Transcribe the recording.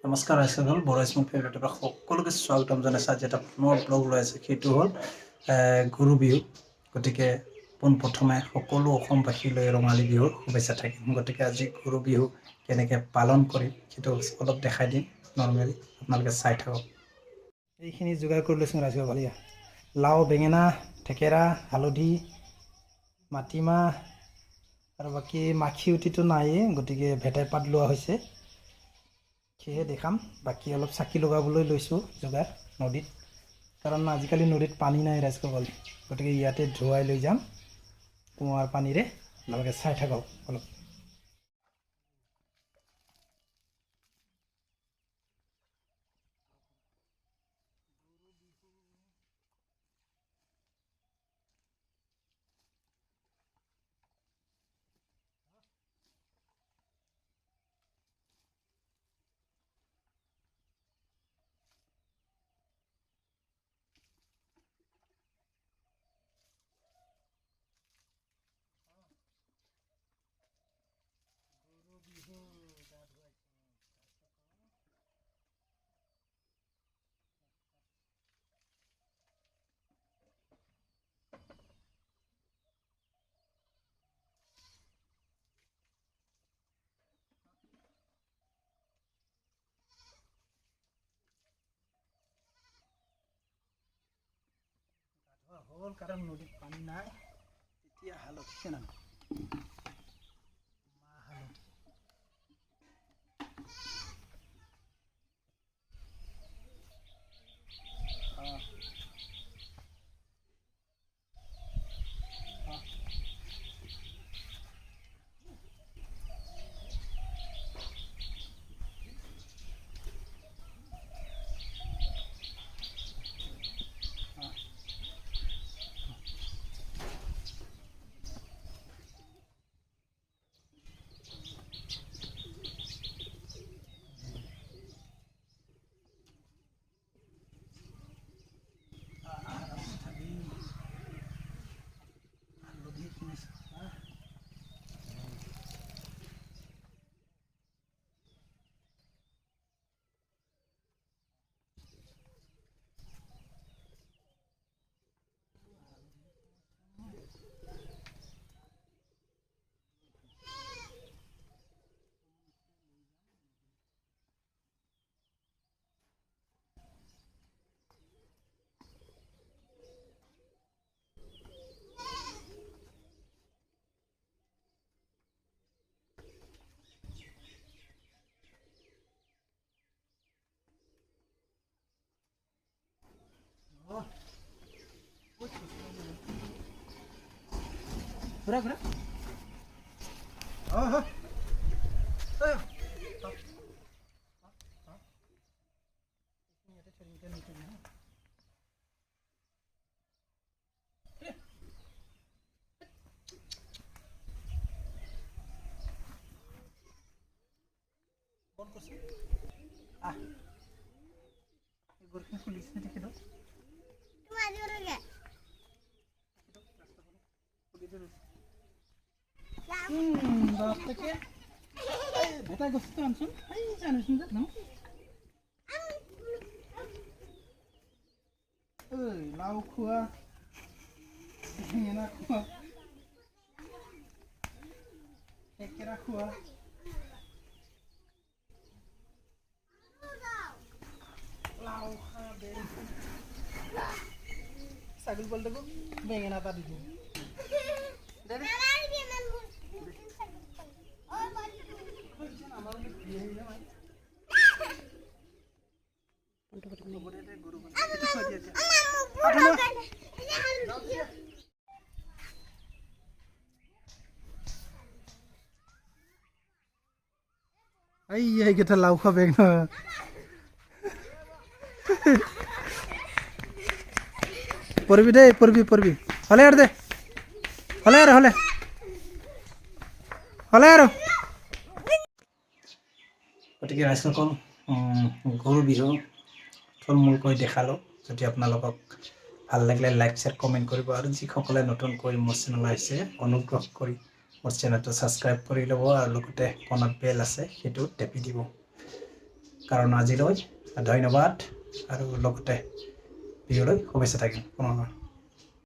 নমস্কাৰ ৰাইজসকল, বড়ো স্মক ফেভৰেটৰ পৰা সকলোকে স্বাগতম জনাইছোঁ। আজি এটা পুনৰ ব্লগ লৈ আছে, সেইটো হ'ল গৰু বিহু। গতিকে পোনপ্ৰথমে সকলো অসমবাসীলৈ ৰঙালী বিহুৰ শুভেচ্ছা থাকিল। গতিকে আজি গৰু বিহু কেনেকৈ পালন কৰিম সেইটো অলপ দেখাই দিম। নৰ্মেলি আপোনালোকে চাই থাকক। এইখিনি যোগাৰ কৰি লৈছোঁ ৰাইজসকল। লাও, বেঙেনা, থেকেৰা, হালধি, মাটিমাহ আৰু বাকী মাখিয়তিটো নায়েই, গতিকে ভেটাই পাত লোৱা হৈছে। সেয়ে দেখাম। বাকী অলপ চাকি লগাবলৈ লৈছোঁ যোগাৰ নদীত, কাৰণ আজিকালি নদীত পানী নাই ৰাইজসকল। গতিকে ইয়াতে ধুৱাই লৈ যাম কুঁৱাৰ পানীৰে। আপোনালোকে চাই থাকক অলপ। হ'ল কাৰণ নদীত পানী নাই, তেতিয়া হালধি নাম ঘূৰা ঘূৰা। গৰুখিনি খুলিছে দেখি দিয়ক। বাপেকে ভেটা গছটো আনচোন, আনিছোন যে ন। লাও খোৱা, বেঙেনা খোৱা, থেকেৰা খোৱা, লাও খা, ছাগল পোৱালিটোকো বেঙেনা এটা দি দিওঁ। এইকেইটা লাও খোৱা বেঙেনা পৰবি দেই, পৰবি হ'লে আৰু দে, হ'লে আৰু গতিকে ৰাইজসকল, গৰু বিহু থুলমূলকৈ দেখালোঁ। যদি আপোনালোকক ভাল লাগিলে লাইক, শ্বেয়াৰ, কমেণ্ট কৰিব। আৰু যিসকলে নতুনকৈ মোৰ চেনেল আহিছে, অনুগ্ৰহ কৰি মোৰ চেনেলটো ছাবস্ক্ৰাইব কৰি ল'ব, আৰু লগতে কোণত বেল আছে সেইটো টেপি দিব। কাৰণ আজিলৈ ধন্যবাদ আৰু লগতে বিহুলৈ শুভেচ্ছা থাকিল।